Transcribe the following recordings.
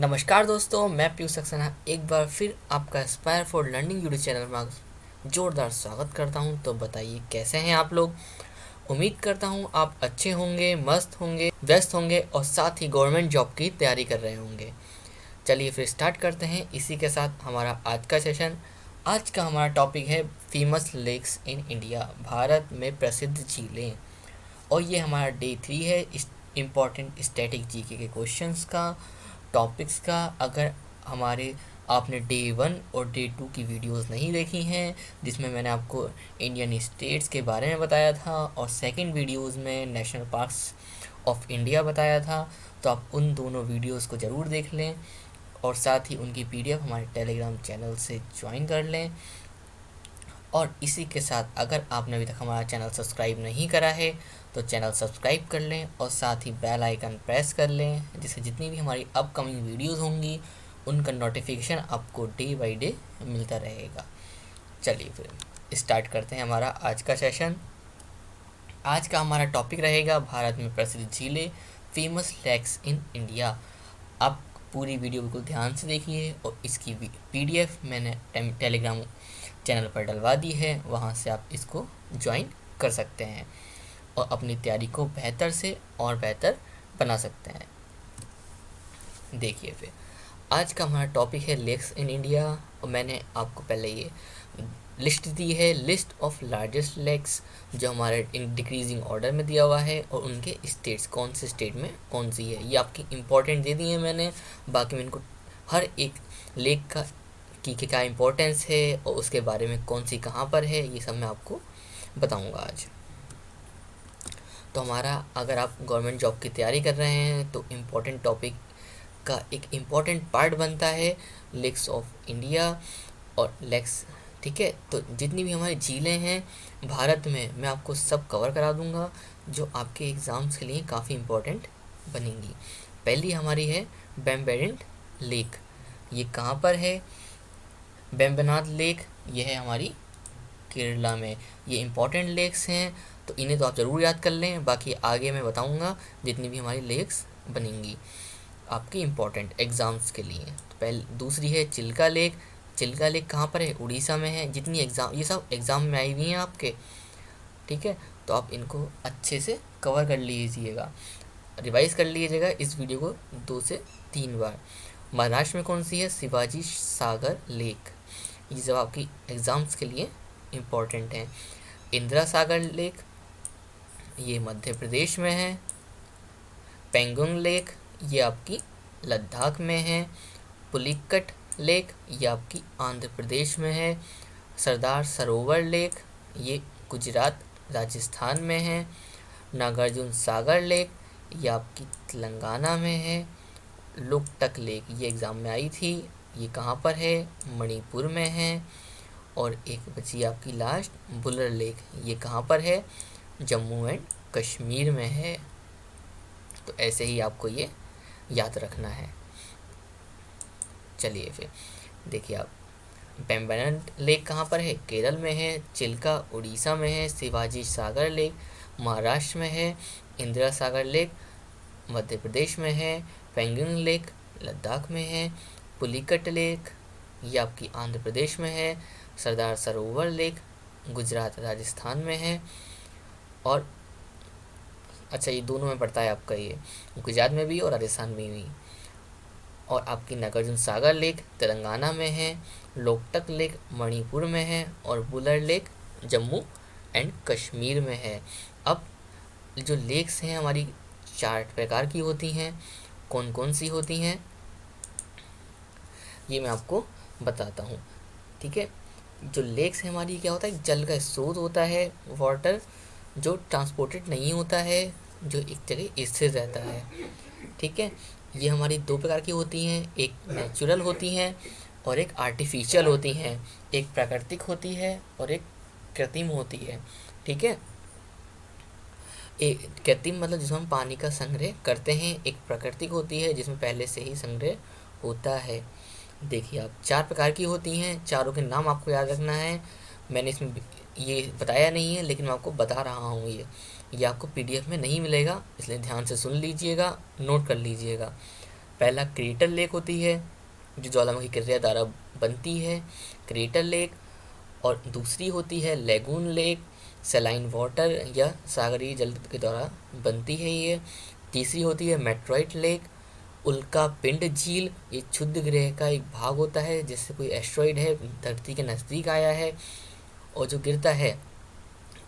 नमस्कार दोस्तों, मैं पीयूष सक्सेना एक बार फिर आपका Aspire for learning YouTube channel में जोरदार स्वागत करता हूं। तो बताइए कैसे हैं आप लोग। उम्मीद करता हूं आप अच्छे होंगे, मस्त होंगे, व्यस्त होंगे और साथ ही गवर्नमेंट जॉब की तैयारी कर रहे होंगे। चलिए फिर स्टार्ट करते हैं इसी के साथ हमारा आज का सेशन। आज का हमारा टॉपिक है famous lakes in India, Bharat में प्रसिद्ध झीलें। और ये हमारा डे 3 है इस इम्पॉर्टेंट स्टैटिक जीके के क्वेश्चंस का, टॉपिक्स का। अगर हमारे आपने डे 1 और डे 2 की वीडियोस नहीं देखी हैं, जिसमें मैंने आपको इंडियन स्टेट्स के बारे में बताया था और सेकंड वीडियोस में नेशनल पार्क्स ऑफ इंडिया बताया था, तो आप उन दोनों वीडियोस को ज़रूर देख लें और साथ ही उनकी पीडीएफ हमारे टेलीग्राम चैनल से ज्वाइन कर लें। और इसी के साथ अगर आपने अभी तक हमारा चैनल सब्सक्राइब नहीं करा है तो चैनल सब्सक्राइब कर लें और साथ ही बेल आइकन प्रेस कर लें, जिससे जितनी भी हमारी अपकमिंग वीडियोस होंगी उनका नोटिफिकेशन आपको डे बाय डे मिलता रहेगा। चलिए फिर स्टार्ट करते हैं हमारा आज का सेशन। आज का हमारा टॉपिक रहेगा भारत में प्रसिद्ध झीलें, फेमस लेक्स इन इंडिया। आप पूरी वीडियो बिल्कुल ध्यान से देखिए और इसकी पीडीएफ मैंने टेलीग्राम चैनल पर डलवा दी है, वहाँ से आप इसको ज्वाइन कर सकते हैं और अपनी तैयारी को बेहतर से और बेहतर बना सकते हैं। देखिए फिर आज का हमारा टॉपिक है लेक्स इन इंडिया और मैंने आपको पहले ये लिस्ट दी है, लिस्ट ऑफ लार्जेस्ट लेक्स, जो हमारे इन डिक्रीजिंग ऑर्डर में दिया हुआ है और उनके स्टेट्स, कौन से स्टेट में कौन सी है, ये आपकी इम्पोर्टेंट दे दी है मैंने। बाकी मैं इनको हर एक लेक का की क्या इम्पोर्टेंस है और उसके बारे में कौन सी कहाँ पर है, ये सब मैं आपको बताऊंगा आज। तो हमारा अगर आप गवर्नमेंट जॉब की तैयारी कर रहे हैं तो इम्पोर्टेंट टॉपिक का एक इम्पॉर्टेंट पार्ट बनता है लेक्स ऑफ इंडिया और लेक्स, ठीक है। तो जितनी भी हमारी झीलें हैं भारत में मैं आपको सब कवर करा दूंगा, जो आपके एग्ज़ाम्स के लिए काफ़ी इम्पोर्टेंट बनेंगी। पहली हमारी है वेम्बनाड लेक। ये कहाँ पर है? वेम्बनाड लेक ये है हमारी केरला में। ये इम्पॉर्टेंट लेक्स हैं तो इन्हें तो आप ज़रूर याद कर लें, बाकी आगे मैं बताऊंगा जितनी भी हमारी लेक्स बनेंगी आपकी इम्पोर्टेंट एग्ज़ाम्स के लिए। तो पहले दूसरी है चिल्का लेक। चिल्का लेक कहाँ पर है? उड़ीसा में है। जितनी एग्ज़ाम, ये सब एग्ज़ाम में आई हुई हैं आपके, ठीक है। तो आप इनको अच्छे से कवर कर लीजिएगा, रिवाइज़ कर लीजिएगा इस वीडियो को 2 से 3 बार। महाराष्ट्र में कौन सी है? शिवाजी सागर लेक। ये सब आपकी एग्ज़ाम्स के लिए इम्पोर्टेंट हैं। इंदिरा सागर लेक ये मध्य प्रदेश में है। पेंगोंग लेक ये आपकी लद्दाख में है। पुलिकट लेक ये आपकी आंध्र प्रदेश में है। सरदार सरोवर लेक ये गुजरात राजस्थान में है। नागार्जुन सागर लेक ये आपकी तेलंगाना में है। लोकटक लेक ये एग्ज़ाम में आई थी, ये कहाँ पर है? मणिपुर में है। और एक बची आपकी लास्ट बुलर लेक, ये कहाँ पर है? जम्मू एंड कश्मीर में है। तो ऐसे ही आपको ये याद रखना है। चलिए फिर देखिए आप, वेम्बनाड लेक कहाँ पर है? केरल में है। चिल्का उड़ीसा में है। शिवाजी सागर लेक महाराष्ट्र में है। इंदिरा सागर लेक मध्य प्रदेश में है। पेंगोंग लेक लद्दाख में है। पुलिकट लेक ये आपकी आंध्र प्रदेश में है। सरदार सरोवर लेक गुजरात राजस्थान में है। और अच्छा, ये दोनों में पड़ता है आपका, ये गुजरात में भी और राजस्थान में भी। और आपकी नागार्जुन सागर लेक तेलंगाना में है। लोकटक लेक मणिपुर में है और बुलर लेक जम्मू एंड कश्मीर में है। अब जो लेक्स हैं हमारी 4 प्रकार की होती हैं, कौन कौन सी होती हैं ये मैं आपको बताता हूँ, ठीक है। जो लेक्स है हमारी, क्या होता है? जल का स्रोत होता है, वाटर जो ट्रांसपोर्टेड नहीं होता है, जो एक जगह स्थिर रहता है, ठीक है। ये हमारी 2 प्रकार की होती हैं, एक नेचुरल होती हैं और एक आर्टिफिशियल होती हैं। एक प्राकृतिक होती है और एक कृत्रिम होती है, ठीक है। एक कृत्रिम मतलब जिसमें हम पानी का संग्रह करते हैं, एक प्राकृतिक होती है जिसमें पहले से ही संग्रह होता है। देखिए आप, 4 प्रकार की होती हैं, चारों के नाम आपको याद रखना है। मैंने इसमें ये बताया नहीं है लेकिन मैं आपको बता रहा हूँ, ये आपको पीडीएफ में नहीं मिलेगा, इसलिए ध्यान से सुन लीजिएगा, नोट कर लीजिएगा। पहला क्रेटर लेक होती है जो ज्वालामुखी क्रिया द्वारा बनती है, क्रेटर लेक। और दूसरी होती है लेगून लेक, सलाइन वाटर या सागरीय जल के द्वारा बनती है ये। तीसरी होती है मेट्रॉइट लेक, उल्का पिंड झील। ये क्षुद्र ग्रह का एक भाग होता है, जैसे कोई एस्ट्रॉइड है धरती के नज़दीक आया है और जो गिरता है,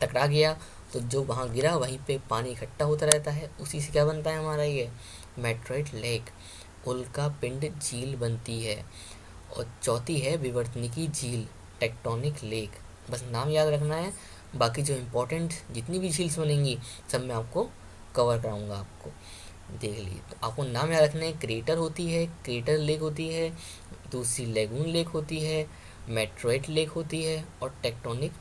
टकरा गया, तो जो वहाँ गिरा वहीं पे पानी इकट्ठा होता रहता है, उसी से क्या बनता है हमारा ये मेट्रॉइट लेक, उल्का पिंड झील बनती है। और चौथी है विवर्तनिकी झील, टेक्टोनिक लेक। बस नाम याद रखना है, बाकी जो इम्पोर्टेंट जितनी भी झील्स बनेंगी सब मैं आपको कवर कराऊंगा, आपको देख लीजिए। तो आपको नाम याद रखना है, क्रेटर होती है, क्रेटर लेक होती है, दूसरी लेगून लेक होती है, मेट्रोइट लेक होती है और टेक्टोनिक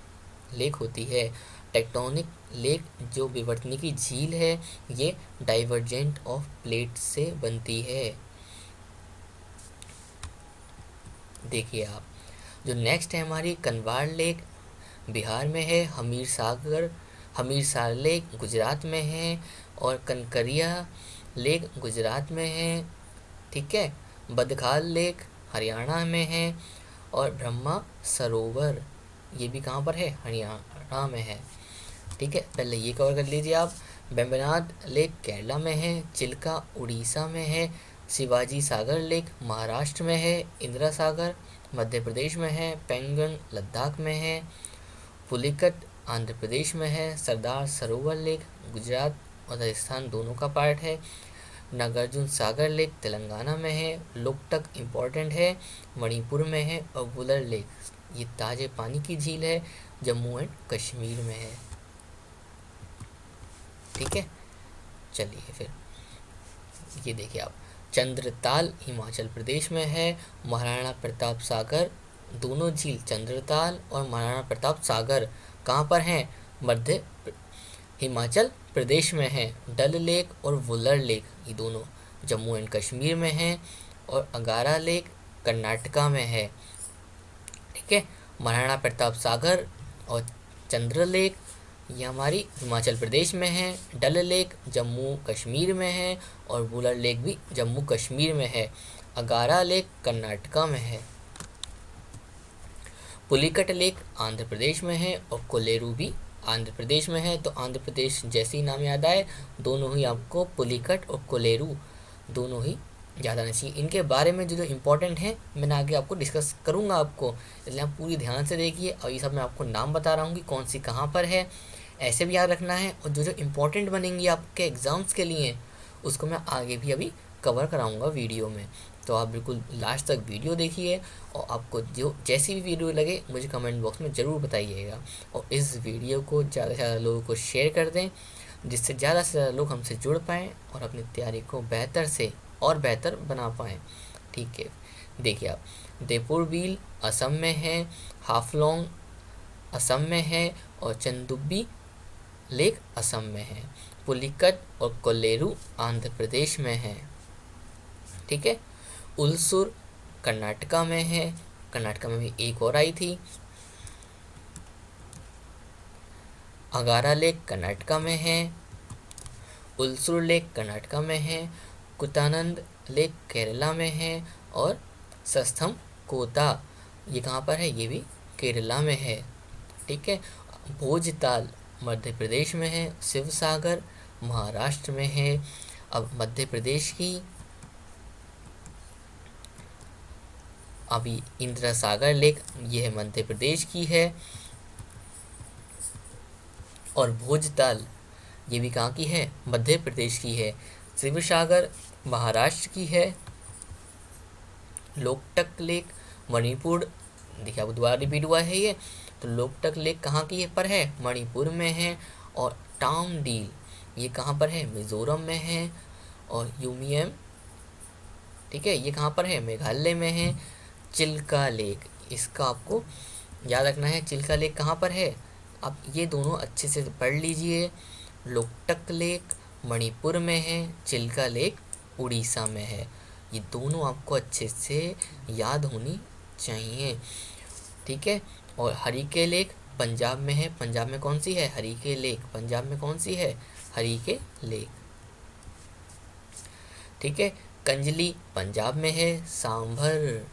लेक होती है। टेक्टोनिक लेक जो विवर्तनिकी झील है, ये डाइवर्जेंट ऑफ प्लेट से बनती है। देखिए आप, जो नेक्स्ट है हमारी कनवार लेक, बिहार में है। हमीरसार लेक गुजरात में है। और कनकरिया लेक गुजरात में है। ठीक है। बदखाल लेक हरियाणा में है। और ब्रह्मा सरोवर ये भी कहाँ पर है, हरियाणा में है। ठीक है, पहले ये कवर कर लीजिए आप। वेम्बनाड लेक केरला में है। चिल्का उड़ीसा में है। शिवाजी सागर लेक महाराष्ट्र में है। इंदिरा सागर मध्य प्रदेश में है। पेंगन लद्दाख में है। पुलिकट आंध्र प्रदेश में है। सरदार सरोवर लेक गुजरात और राजस्थान दोनों का पार्ट है। नागार्जुन सागर लेक तेलंगाना में है। लोकटक इम्पोर्टेंट है, मणिपुर में है। और वुलर लेक ये ताजे पानी की झील है, जम्मू एंड कश्मीर में है। ठीक है, चलिए फिर ये देखिए आप, चंद्रताल हिमाचल प्रदेश में है। महाराणा प्रताप सागर, दोनों झील चंद्रताल और महाराणा प्रताप सागर कहाँ पर हैं, मध्य हिमाचल प्रदेश में है। डल लेक और वुलर लेक ये दोनों जम्मू एंड कश्मीर में हैं। और अगारा लेक कर्नाटका में है। ठीक है, महाराणा प्रताप सागर और चंद्र लेक ये हमारी हिमाचल प्रदेश में है। डल लेक जम्मू कश्मीर में है और वुलर लेक भी जम्मू कश्मीर में है। अगारा लेक कर्नाटका में है। पुलिकट लेक आंध्र प्रदेश में है और कोलेरू भी आंध्र प्रदेश में है। तो आंध्र प्रदेश जैसे ही नाम याद आए, दोनों ही आपको पुलिकट और कोलेरू दोनों ही याद आना चाहिए। इनके बारे में जो इम्पोर्टेंट है मैंने आगे आपको डिस्कस करूँगा आपको, इसलिए आप पूरी ध्यान से देखिए। और ये सब मैं आपको नाम बता रहा हूँ कि कौन सी कहाँ पर है, ऐसे भी याद रखना है। और जो जो इम्पोर्टेंट बनेंगी आपके एग्ज़ाम्स के लिए, उसको मैं आगे भी अभी कवर कराऊँगा वीडियो में। तो आप बिल्कुल लास्ट तक वीडियो देखिए और आपको जो जैसी भी वीडियो लगे मुझे कमेंट बॉक्स में ज़रूर बताइएगा। और इस वीडियो को ज़्यादा से ज़्यादा लोगों को शेयर कर दें, जिससे ज़्यादा से ज़्यादा लोग हमसे जुड़ पाएँ और अपनी तैयारी को बेहतर से और बेहतर बना पाएँ। ठीक है, देखिए आप, देपुरबील असम में है। हाफलोंग असम में है। और चंदुब्बी लेक असम में है। पुलिकट और कोलेरू आंध्र प्रदेश में है। ठीक है, उलसुर कर्नाटका में है। कर्नाटका में भी एक और आई थी। अगारा लेक कर्नाटका में है। उलसुर लेक कर्नाटका में है। कुतानंद लेक केरला में है। और सस्थम कोता ये कहाँ पर है, ये भी केरला में है। ठीक है, भोजताल मध्य प्रदेश में है। शिव सागर महाराष्ट्र में है। अब मध्य प्रदेश की अभी इंदिरा सागर लेक ये है मध्य प्रदेश की है। और भोजताल ये भी कहाँ की है, मध्य प्रदेश की है। शिव सागर महाराष्ट्र की है। लोकटक लेक मणिपुर, देखिए आपको दोबारा रिपीट हुआ है ये, तो लोकटक लेक कहाँ की पर है, मणिपुर में है। और टामडील ये कहाँ पर है, मिज़ोरम में है। और यूमियम, ठीक है, ये कहाँ पर है, मेघालय में है। चिल्का लेक इसका आपको याद रखना है, चिल्का लेक कहाँ पर है, आप ये दोनों अच्छे से पढ़ लीजिए। लोकटक लेक मणिपुर में है। चिल्का लेक उड़ीसा में है। ये दोनों आपको अच्छे से याद होनी चाहिए। ठीक है, और हरिके लेक पंजाब में है। पंजाब में कौन सी है, हरिके लेक। पंजाब में कौन सी है, हरिके लेक। ठीक है, कंजली पंजाब में है। सांभर,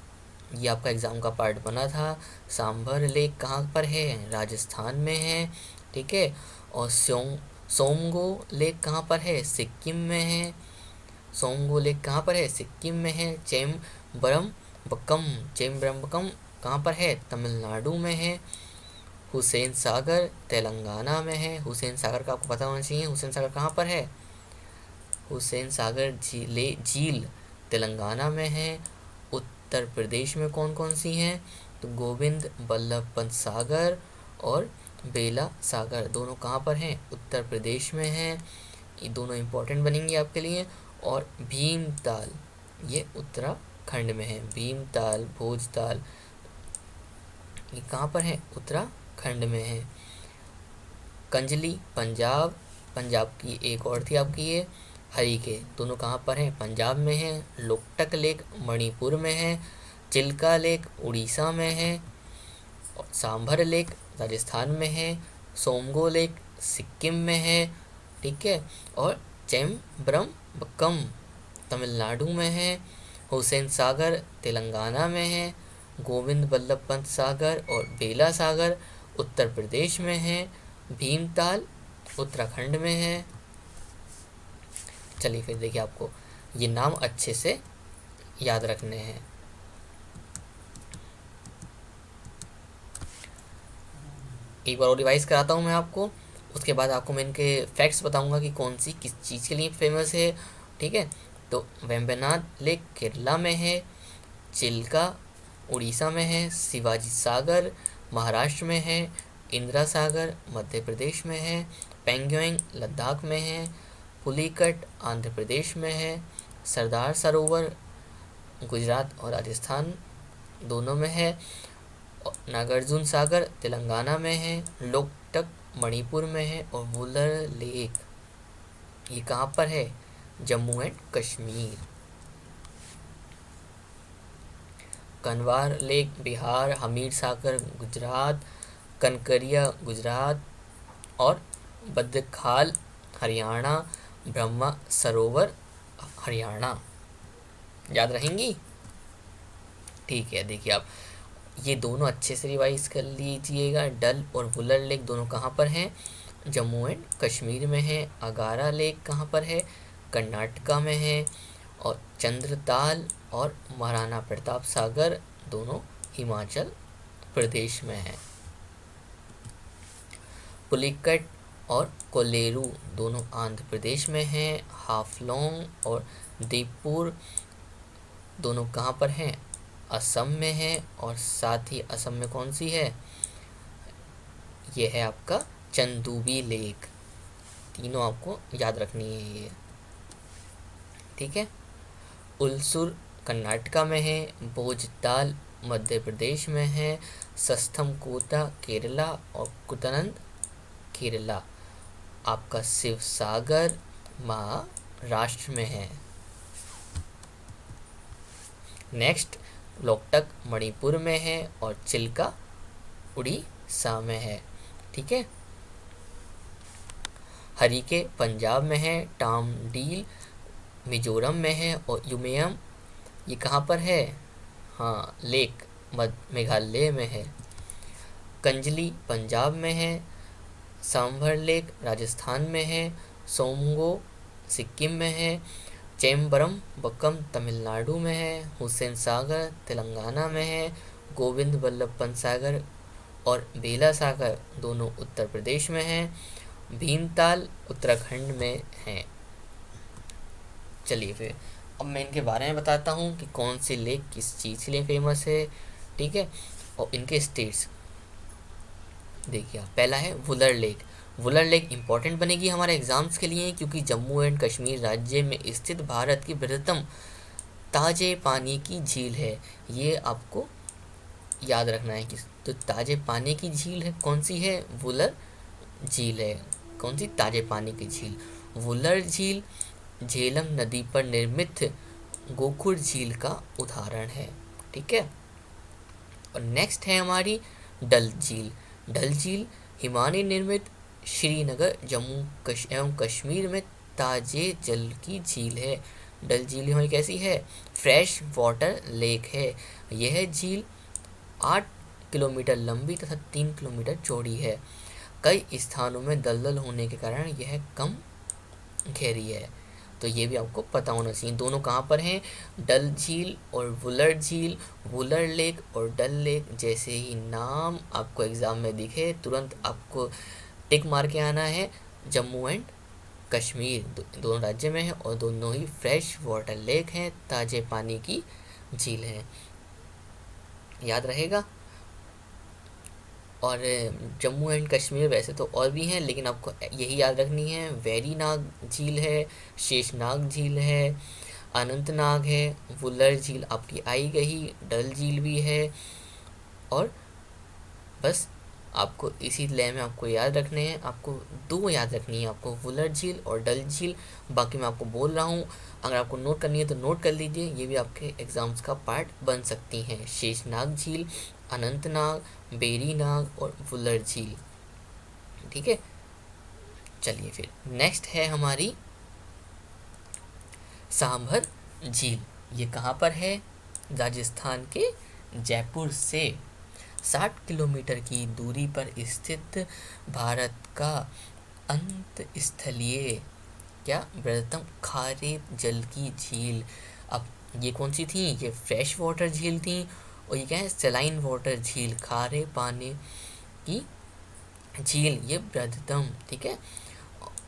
ये आपका एग्ज़ाम का पार्ट बना था। सांभर लेक कहाँ पर है? राजस्थान में है। ठीक है। और सोमगो लेक कहाँ पर है? सिक्किम में है। सोमगो लेक कहाँ पर है? सिक्किम में है। चेम्बरमबक्कम कहाँ पर है? तमिलनाडु में है। हुसैन सागर तेलंगाना में है। हुसैन सागर का आपको पता होना चाहिए। हुसैन सागर कहाँ पर है? हुसैन सागर झील तेलंगाना में है। उत्तर प्रदेश में कौन कौन सी हैं? तो गोविंद बल्लभ पंत सागर और बेला सागर दोनों कहाँ पर हैं? उत्तर प्रदेश में हैं। ये दोनों इम्पोर्टेंट बनेंगे आपके लिए। और भीमताल, ये उत्तराखंड में है। भीमताल, भोजताल, ये कहाँ पर है? उत्तराखंड में है। कंजली पंजाब, पंजाब की एक और थी आपकी ये। हरीके दोनों कहाँ पर हैं? पंजाब में है। लोकटक लेक मणिपुर में है। चिल्का लेक उड़ीसा में है। सांभर लेक राजस्थान में है। सोमगो लेक सिक्किम में है। ठीक है। और चेम्बरमबक्कम तमिलनाडु में है। हुसैन सागर तेलंगाना में है। गोविंद बल्लभ पंत सागर और बेला सागर उत्तर प्रदेश में है। भीमताल उत्तराखंड में है। चलिए फिर देखिए, आपको ये नाम अच्छे से याद रखने हैं। एक बार और रिवाइज कराता हूँ मैं आपको, उसके बाद आपको मैं इनके फैक्ट्स बताऊँगा कि कौन सी किस चीज़ के लिए फेमस है। ठीक है। तो वेम्बनाड लेक केरला में है। चिल्का उड़ीसा में है। शिवाजी सागर महाराष्ट्र में है। इंदिरा सागर मध्य प्रदेश में है। पेंगोंग लद्दाख में है। पुलिकट आंध्र प्रदेश में है। सरदार सरोवर गुजरात और राजस्थान दोनों में है। नागार्जुन सागर तेलंगाना में है। लोकटक मणिपुर में है। और वुलर लेक ये कहाँ पर है? जम्मू एंड कश्मीर। कनवार लेक बिहार। हमीर सागर गुजरात। कनकरिया गुजरात और बदखाल हरियाणा। ब्रह्मा सरोवर हरियाणा। याद रहेंगी? ठीक है। देखिए, आप ये दोनों अच्छे से रिवाइज कर लीजिएगा। डल और वुलर लेक दोनों कहाँ पर हैं? जम्मू एंड कश्मीर में है। अगारा लेक कहाँ पर है? कर्नाटका में है। और चंद्रताल और महाराणा प्रताप सागर दोनों हिमाचल प्रदेश में है। पुलिकट और कोलेरू दोनों आंध्र प्रदेश में हैं। हाफलोंग और दीपपुर दोनों कहाँ पर हैं? असम में है। और साथ ही असम में कौन सी है? ये है आपका चंदूबी लेक। तीनों आपको याद रखनी है ये। ठीक है। उलसुर कर्नाटका में है। भोजताल मध्य प्रदेश में है। सस्थमकोटा केरला और कुतनंद केरला आपका शिव सागर महाराष्ट्र में है। नेक्स्ट, लोकटक मणिपुर में है और चिल्का उड़ीसा में है। ठीक है। हरीके पंजाब में है। टामडील मिजोरम में है। और युमेयम ये कहाँ पर है? हाँ, लेक मेघालय में है। कंजली पंजाब में है। सांभर लेक राजस्थान में है। सोमगो सिक्किम में है। चेम्बरमबक्कम तमिलनाडु में है। हुसैन सागर तेलंगाना में है। गोविंद बल्लभ पंत सागर और बेला सागर दोनों उत्तर प्रदेश में हैं। भीमताल उत्तराखंड में है। चलिए फिर अब मैं इनके बारे में बताता हूँ कि कौन सी लेक किस चीज़ के लिए फेमस है। ठीक है। और इनके स्टेट्स देखिए, पहला है Wular lake. Wular lake important बनेगी हमारे एग्जाम्स के लिए, क्योंकि जम्मू एंड कश्मीर राज्य में स्थित भारत की बृहत्तम ताजे पानी की झील है। ये आपको याद रखना है कि तो ताजे पानी की झील है कौन सी है? वुलर झील है। कौन सी? ताजे पानी की झील। वुलर झील झेलम नदी पर निर्मित गोखुर झील का उदाहरण है। ठीक है। और नेक्स्ट है हमारी डल झील। डल झील हिमानी निर्मित श्रीनगर जम्मू एवं कश्मीर में ताजे जल की झील है। डल झील हमारी कैसी है, फ्रेश वाटर लेक है। यह झील 8 किलोमीटर लंबी तथा 3 किलोमीटर चौड़ी है। कई स्थानों में दलदल होने के कारण यह कम गहरी है। तो ये भी आपको पता होना चाहिए। दोनों कहाँ पर हैं, डल झील और वुलर झील। वुलर लेक और डल लेक जैसे ही नाम आपको एग्ज़ाम में दिखे तुरंत आपको टिक मार के आना है। जम्मू एंड कश्मीर दोनों राज्य में है और दोनों ही फ्रेश वाटर लेक हैं, ताज़े पानी की झील हैं, याद रहेगा। और जम्मू एंड कश्मीर वैसे तो और भी हैं, लेकिन आपको यही याद रखनी है। वेरीनाग झील है, शेषनाग झील है, अनंतनाग है, वुलर झील आपकी आई गई, डल झील भी है। और बस आपको इसी लय में आपको याद रखने हैं। आपको दो याद रखनी है, आपको वुलर झील और डल झील। बाकी मैं आपको बोल रहा हूँ, अगर आपको नोट करनी है तो नोट कर लीजिए, ये भी आपके एग्ज़ाम्स का पार्ट बन सकती हैं। शेषनाग झील, अनंतनाग, बेरीनाग और वुलर झील, ठीक है। चलिए फिर नेक्स्ट है हमारी सांभर झील। ये कहाँ पर है, राजस्थान के जयपुर से 60 किलोमीटर की दूरी पर स्थित भारत का अंत स्थलीय क्या बृहत्तम खारे जल की झील। अब ये कौन सी थी, ये फ्रेश वाटर झील थी, और ये क्या है, सेलाइन वाटर झील, खारे पानी की झील, ये बृहत्तम, ठीक है।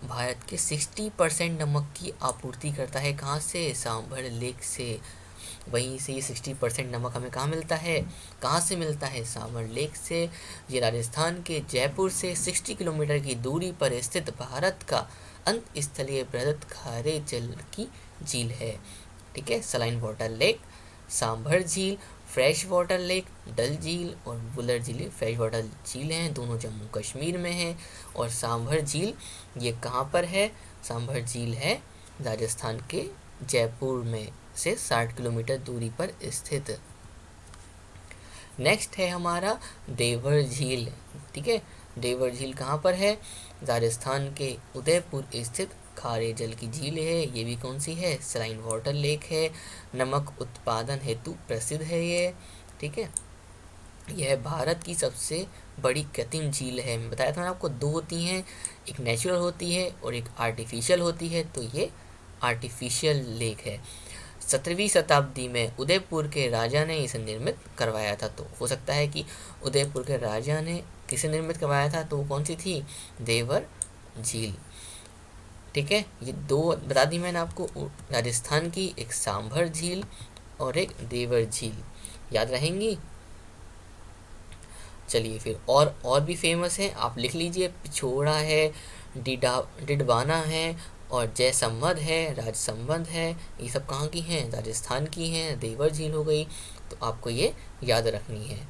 भारत के 60% नमक की आपूर्ति करता है, कहाँ से, सांभर लेक से। वहीं से ये 60% नमक हमें कहाँ मिलता है, कहाँ से मिलता है, सांभर लेक से। ये राजस्थान के जयपुर से 60 किलोमीटर की दूरी पर स्थित भारत का अंत स्थलीय बृहद खारे जल की झील है, ठीक है। सलाइन वाटर लेक, सांभर झील, फ्रेश वाटर लेक, डल झील और वुलर झील फ्रेश वाटर झील हैं, दोनों जम्मू कश्मीर में हैं। और सांभर झील ये कहाँ पर है, सांभर झील है राजस्थान के जयपुर में से 60 किलोमीटर दूरी पर स्थित। नेक्स्ट है हमारा देवर झील, ठीक है। देवर झील कहाँ पर है, राजस्थान के उदयपुर स्थित खारे जल की झील है। ये भी कौन सी है, सलाइन वाटर लेक है, नमक उत्पादन हेतु प्रसिद्ध है ये, ठीक है। यह भारत की सबसे बड़ी कृत्रिम झील है। मैं बताया था ना आपको, दो होती हैं, एक नेचुरल होती है और एक आर्टिफिशियल होती है। तो ये आर्टिफिशियल लेक है। 17वीं शताब्दी में उदयपुर के राजा ने इसे निर्मित करवाया था। तो हो सकता है कि उदयपुर के राजा ने किसे निर्मित करवाया था, तो वो कौन सी थी, देवर झील, ठीक है। ये दो बता दी मैंने आपको, राजस्थान की एक सांभर झील और एक देवर झील, याद रहेंगी। चलिए फिर और भी फेमस है, आप लिख लीजिए। पिछोड़ा है, डिडवाना है और जयसंबंध है, राजसंबंध है। ये सब कहाँ की हैं, राजस्थान की हैं। देवर झील हो गई, तो आपको ये याद रखनी है।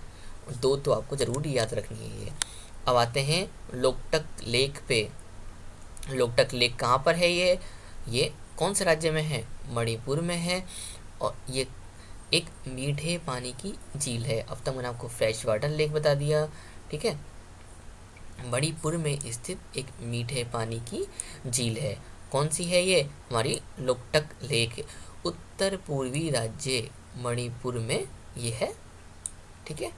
दो तो आपको ज़रूर याद रखनी है ये। अब आते हैं लोकटक लेक पे। लोकटक लेक कहाँ पर है, ये कौन से राज्य में है, मणिपुर में है। और ये एक मीठे पानी की झील है। अब तक मैंने आपको फ्रेश वाटर लेक बता दिया, ठीक है। मणिपुर में स्थित एक मीठे पानी की झील है। कौन सी है ये, हमारी लोकटक लेक, उत्तर पूर्वी राज्य मणिपुर में ये है, ठीक है।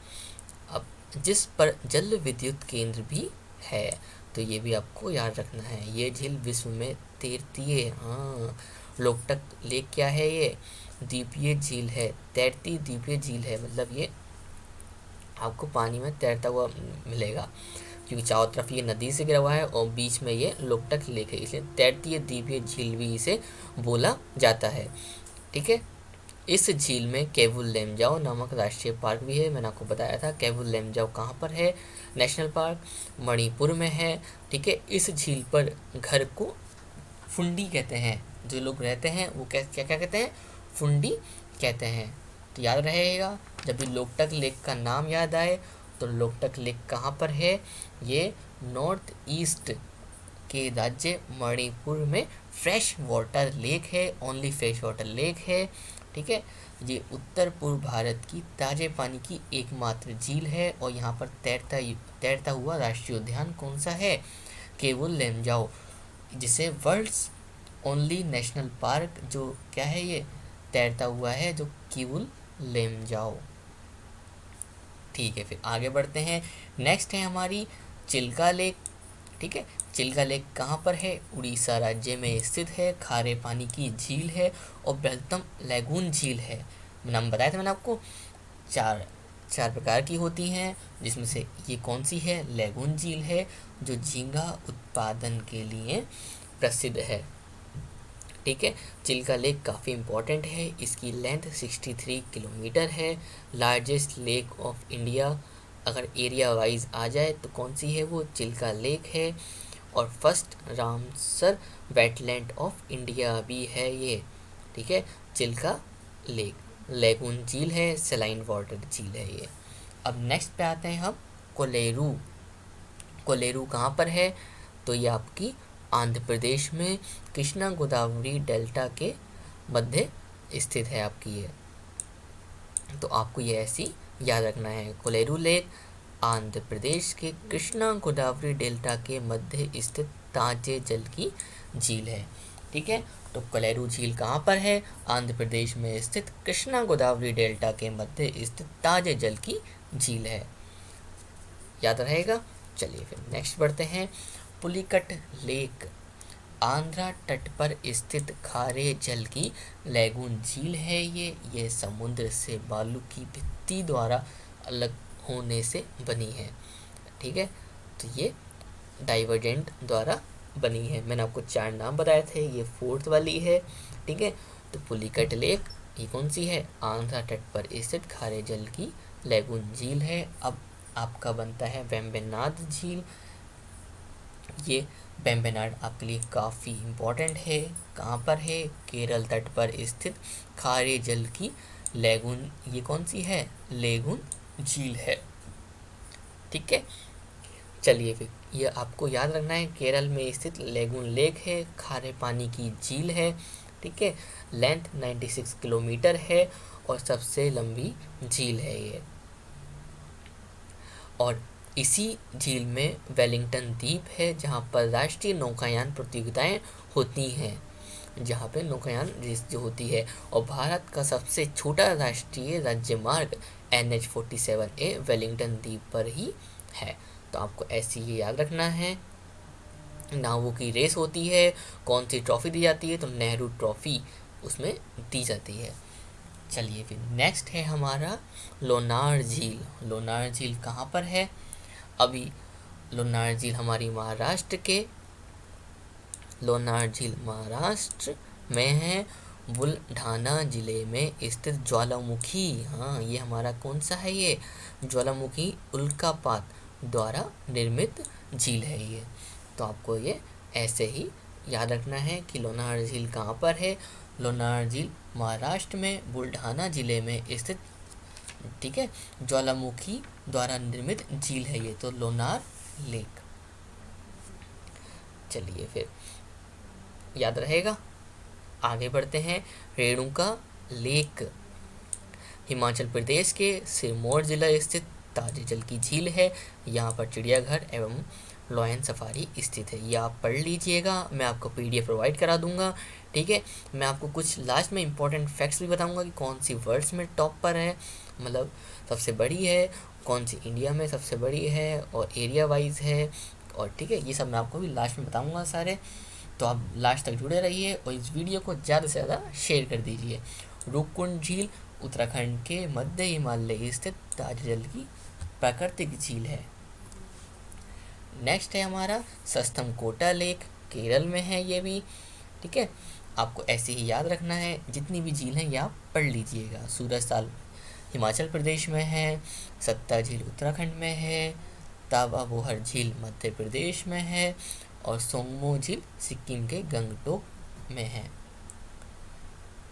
अब जिस पर जल विद्युत केंद्र भी है, तो ये भी आपको याद रखना है। ये झील विश्व में 13, हाँ, लोकटक लेक क्या है, ये द्वीपीय झील है, तैरती द्वीपीय झील है। मतलब ये आपको पानी में तैरता हुआ मिलेगा, क्योंकि चारों तरफ ये नदी से घिरा हुआ है और बीच में ये लोकटक लेक है, इसलिए तैरती द्वीपीय झील भी इसे बोला जाता है, ठीक है। इस झील में केवुल लेमजाओ नामक राष्ट्रीय पार्क भी है। मैंने आपको बताया था केवुल लेमजाओ कहाँ पर है, नेशनल पार्क मणिपुर में है, ठीक है। इस झील पर घर को फुंडी कहते हैं, जो लोग रहते हैं वो क्या क्या कहते हैं, फुंडी कहते हैं। तो याद रहेगा, जब भी लोकटक लेक का नाम याद आए तो लोकटक लेक कहाँ पर है, ये नॉर्थ ईस्ट के राज्य मणिपुर में फ्रेश वाटर लेक है, ओनली फ्रेश वाटर लेक है, ठीक है। ये उत्तर पूर्व भारत की ताज़े पानी की एकमात्र झील है। और यहाँ पर तैरता हुआ राष्ट्रीय उद्यान कौन सा है, केवुल लेमजाओ, जिसे वर्ल्ड्स ओनली नेशनल पार्क जो क्या है ये तैरता हुआ है, जो किवुल लेमजाओ। ठीक है, फिर आगे बढ़ते हैं। नेक्स्ट है हमारी चिल्का लेक। ठीक है, चिल्का लेक कहाँ पर है? उड़ीसा राज्य में स्थित है। खारे पानी की झील है और बृहत्तम लैगून झील है। नाम बताया था मैंने आपको, चार चार प्रकार की होती हैं, जिसमें से ये कौन सी है? लैगून झील है, जो झींगा उत्पादन के लिए प्रसिद्ध है। ठीक है, चिल्का लेक काफ़ी इम्पोर्टेंट है। इसकी लेंथ 63 किलोमीटर है। लार्जेस्ट लेक ऑफ इंडिया अगर एरिया वाइज आ जाए तो कौन सी है? वो चिल्का लेक है। और first Ramsar wetland of India भी है ये। ठीक है, चिल्का लेक, लेगून झील है, सेलाइन वाटर झील है ये। अब नेक्स्ट पे आते हैं हम, कोलेरू। कोलेरू कहाँ पर है? तो ये आपकी आंध्र प्रदेश में कृष्णा गोदावरी डेल्टा के मध्य स्थित है आपकी ये। तो आपको ये ऐसी याद रखना है, कोलेरू लेक आंध्र प्रदेश के कृष्णा गोदावरी डेल्टा के मध्य स्थित ताजे जल की झील है। ठीक है, तो कोलेरू झील कहाँ पर है? आंध्र प्रदेश में स्थित कृष्णा गोदावरी डेल्टा के मध्य स्थित ताजे जल की झील है। याद रहेगा। चलिए फिर नेक्स्ट बढ़ते हैं। पुलिकट लेक आंध्रा तट पर स्थित खारे जल की लैगून झील है ये समुद्र से बालू की भित्ति द्वारा अलग होने से बनी है। ठीक है, तो ये डाइवर्जेंट द्वारा बनी है। मैंने आपको 4 नाम बताए थे, ये 4th वाली है। ठीक है, तो पुलिकट लेक ये कौन सी है? आंध्रा तट पर स्थित खारे जल की लैगून झील है। अब आपका बनता है वेम्बनाड झील। ये वेम्बनाड आपके लिए काफ़ी इम्पोर्टेंट है। कहाँ पर है? केरल तट पर स्थित खारे जल की लैगून, ये कौन सी है? लैगून झील है। ठीक है, चलिए फिर ये आपको याद रखना है, केरल में स्थित लैगून लेक है, खारे पानी की झील है। ठीक है, लेंथ 96 किलोमीटर है और सबसे लंबी झील है ये। और इसी झील में वेलिंगटन द्वीप है, जहाँ पर राष्ट्रीय नौकायान प्रतियोगिताएं होती हैं, जहाँ पे नौकायान रेस जो होती है। और भारत का सबसे छोटा राष्ट्रीय राज्य मार्ग NH-47A वेलिंगटन द्वीप पर ही है। तो आपको ऐसे ये याद रखना है। नावों की रेस होती है, कौन सी ट्रॉफी दी जाती है? तो नेहरू ट्रॉफी उसमें दी जाती है। चलिए फिर नेक्स्ट है हमारा लोनार झील। लोनार झील कहाँ पर है? अभी लोनार झील हमारी लोनार झील महाराष्ट्र में है, बुलढाना जिले में स्थित ज्वालामुखी। हाँ, ये हमारा कौन सा है? ये ज्वालामुखी उल्कापात द्वारा निर्मित झील है ये। तो आपको ये ऐसे ही याद रखना है कि लोनार झील कहाँ पर है। लोनार झील महाराष्ट्र में बुलढाना जिले में स्थित, ठीक है, ज्वालामुखी द्वारा निर्मित झील है ये, तो लोनार लेक। चलिए फिर याद रहेगा। आगे बढ़ते हैं। रेणुका लेक हिमाचल प्रदेश के सिरमौर जिला स्थित ताजे जल की झील है। यहाँ पर चिड़ियाघर एवं लॉयन सफारी स्थित है। ये आप पढ़ लीजिएगा, मैं आपको PDF प्रोवाइड करा दूंगा। ठीक है, मैं आपको कुछ लास्ट में इंपॉर्टेंट फैक्ट्स भी बताऊंगा कि कौन सी वर्ल्ड्स में टॉप पर है, मतलब सबसे बड़ी है, कौन सी इंडिया में सबसे बड़ी है और एरिया वाइज है। और ठीक है, ये सब मैं आपको भी लास्ट में बताऊंगा सारे। तो आप लास्ट तक जुड़े रहिए और इस वीडियो को ज़्यादा से ज़्यादा शेयर कर दीजिए। रूपकुंड झील उत्तराखंड के मध्य हिमालय स्थित ताजे जल की प्राकृतिक झील है। नेक्स्ट है हमारा सस्तमकोटा लेक, केरल में है ये भी। ठीक है, आपको ऐसे ही याद रखना है, जितनी भी झील हैं ये आप पढ़ लीजिएगा। सूरजताल हिमाचल प्रदेश में है, सत्ता झील उत्तराखंड में है, ताबा बोहर झील मध्य प्रदेश में है और सोंगमो झील सिक्किम के गंगटोक में है।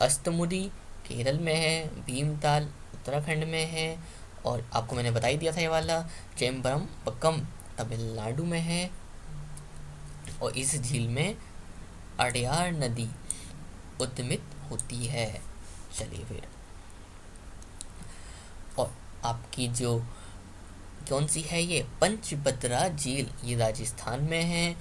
अस्तमुडी केरल में है, भीमताल उत्तराखंड में है और आपको मैंने बता ही दिया था ये वाला, चेम्बरम पक्कम तमिलनाडु में है। और इस झील में अड़यार नदी उद्गमित होती है। चलिए फिर, और आपकी जो कौन सी है ये पंचभद्रा झील, ये राजस्थान में है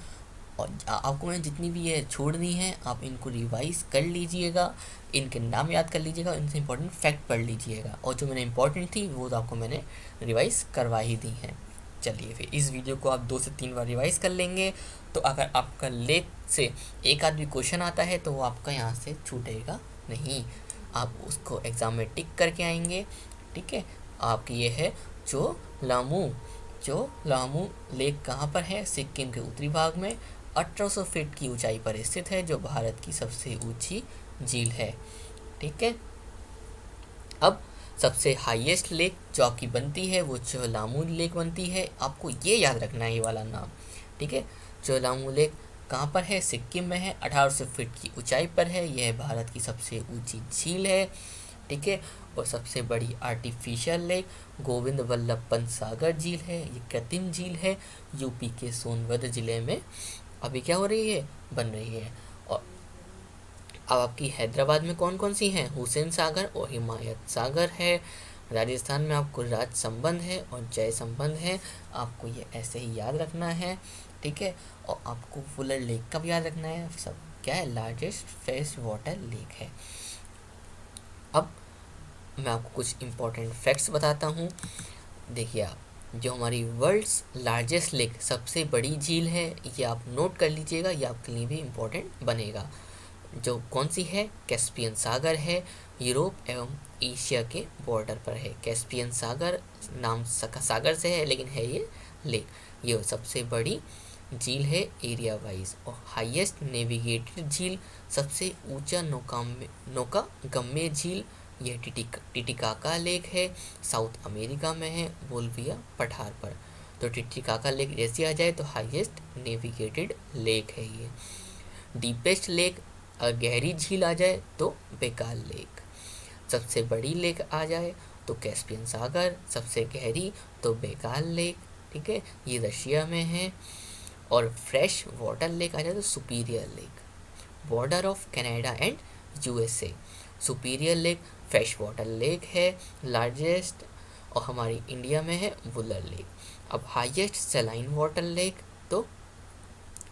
और आपको मैंने जितनी भी ये छोड़नी है आप इनको रिवाइज कर लीजिएगा, इनके नाम याद कर लीजिएगा, इनसे इंपॉर्टेंट फैक्ट पढ़ लीजिएगा, और जो मैंने इंपॉर्टेंट थी वो तो आपको मैंने रिवाइज करवा ही दी हैं। चलिए फिर इस वीडियो को आप 2 से 3 बार रिवाइज कर लेंगे तो अगर आपका लेख से एक आध भी क्वेश्चन आता है तो वो आपका यहाँ से छूटेगा नहीं, आप उसको एग्ज़ाम में टिक करके आएंगे। ठीक है, आपकी ये है चोलामू लेक कहाँ पर है? सिक्किम के उत्तरी भाग में 1800 फीट की ऊंचाई पर स्थित है, जो भारत की सबसे ऊंची झील है। ठीक है, अब सबसे हाईएस्ट लेक जो आपकी बनती है वो चोलामू लेक बनती है, आपको ये याद रखना है ये वाला नाम। ठीक है, चोलामू लेक कहाँ पर है? सिक्किम में है, 1800 फीट की ऊंचाई पर है, यह भारत की सबसे ऊंची झील है। ठीक है, और सबसे बड़ी आर्टिफिशियल लेक गोविंद वल्लभ पंत सागर झील है, ये कृत्रिम झील है, यूपी के सोनभद्र जिले में अभी क्या हो रही है? बन रही है। और अब आपकी हैदराबाद में कौन कौन सी हैं? हुसैन सागर और हिमायत सागर है। राजस्थान में आपको राज संबंध है और जय संबंध है, आपको ये ऐसे ही याद रखना है। ठीक है, और आपको फुलर लेक का भी याद रखना है, सब क्या है? लार्जेस्ट फ्रेश वाटर लेक है। अब मैं आपको कुछ इम्पोर्टेंट फैक्ट्स बताता हूँ। देखिए आप, जो हमारी वर्ल्ड्स लार्जेस्ट लेक सबसे बड़ी झील है, ये आप नोट कर लीजिएगा, ये आपके लिए भी इम्पोर्टेंट बनेगा। जो कौन सी है? कैस्पियन सागर है, यूरोप एवं एशिया के बॉर्डर पर है। कैस्पियन सागर नाम सागर से है लेकिन है ये लेक। ये सबसे बड़ी झील है एरिया वाइज। और हाईएस्ट नेविगेटेड झील, सबसे ऊंचा नौकागम्य झील, यह टिटिकाका लेक है, साउथ अमेरिका में है, बोल्विया पठार पर। तो टिटिकाका लेक जैसी आ जाए तो हाईएस्ट नेविगेटेड लेक है ये। डीपेस्ट लेक, अगर गहरी झील आ जाए तो बेकाल लेक। सबसे बड़ी लेक आ जाए तो कैस्पियन सागर, सबसे गहरी तो बेकाल लेक। ठीक है, ये रशिया में है। और फ्रेश वाटर लेक आ जाए तो superior lake, border of Canada and USA. Superior lake fresh water lake है, लार्जेस्ट, और हमारी इंडिया में है वुलर लेक। अब हाईएस्ट सलाइन वाटर लेक तो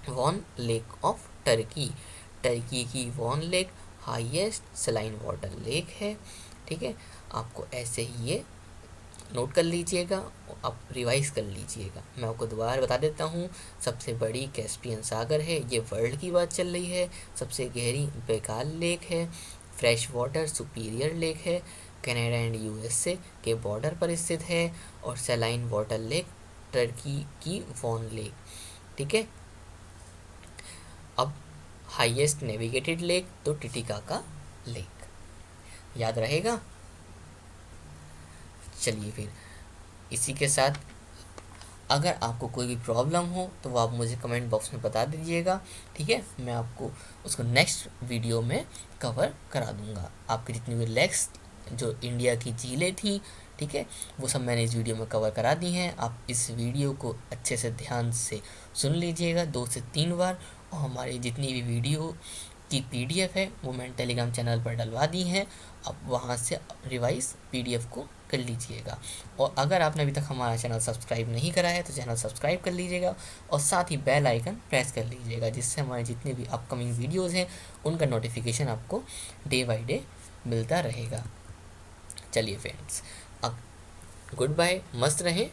Van lake of Turkey, Turkey की Van lake highest saline water lake है। ठीक है, आपको ऐसे ही ये नोट कर लीजिएगा, आप रिवाइज कर लीजिएगा। मैं आपको दोबारा बता देता हूँ, सबसे बड़ी कैस्पियन सागर है, ये वर्ल्ड की बात चल रही है। सबसे गहरी बेकाल लेक है, फ्रेश वाटर सुपीरियर लेक है, कनाडा एंड यूएसए के बॉर्डर पर स्थित है, और सलाइन वाटर लेक टर्की की वॉन लेक। ठीक है, अब हाईएस्ट नेविगेटेड लेक तो टिटिकाका लेक, याद रहेगा। चलिए फिर इसी के साथ अगर आपको कोई भी प्रॉब्लम हो तो वो आप मुझे कमेंट बॉक्स में बता दीजिएगा। ठीक है, मैं आपको उसको नेक्स्ट वीडियो में कवर करा दूंगा। आपकी जितनी भी लेक्स जो इंडिया की झीलें थी, ठीक है, वो सब मैंने इस वीडियो में कवर करा दी हैं। आप इस वीडियो को अच्छे से ध्यान से सुन लीजिएगा 2 से 3 बार, और हमारी जितनी भी वीडियो की पीडीएफ है वो मैंने टेलीग्राम चैनल पर डलवा दी हैं, आप वहाँ से रिवाइज पीडीएफ को कर लीजिएगा। और अगर आपने अभी तक हमारा चैनल सब्सक्राइब नहीं करा है तो चैनल सब्सक्राइब कर लीजिएगा, और साथ ही बेल आइकन प्रेस कर लीजिएगा, जिससे हमारे जितने भी अपकमिंग वीडियोज़ हैं उनका नोटिफिकेशन आपको डे बाई डे मिलता रहेगा। चलिए फ्रेंड्स, अब गुड बाय, मस्त रहें।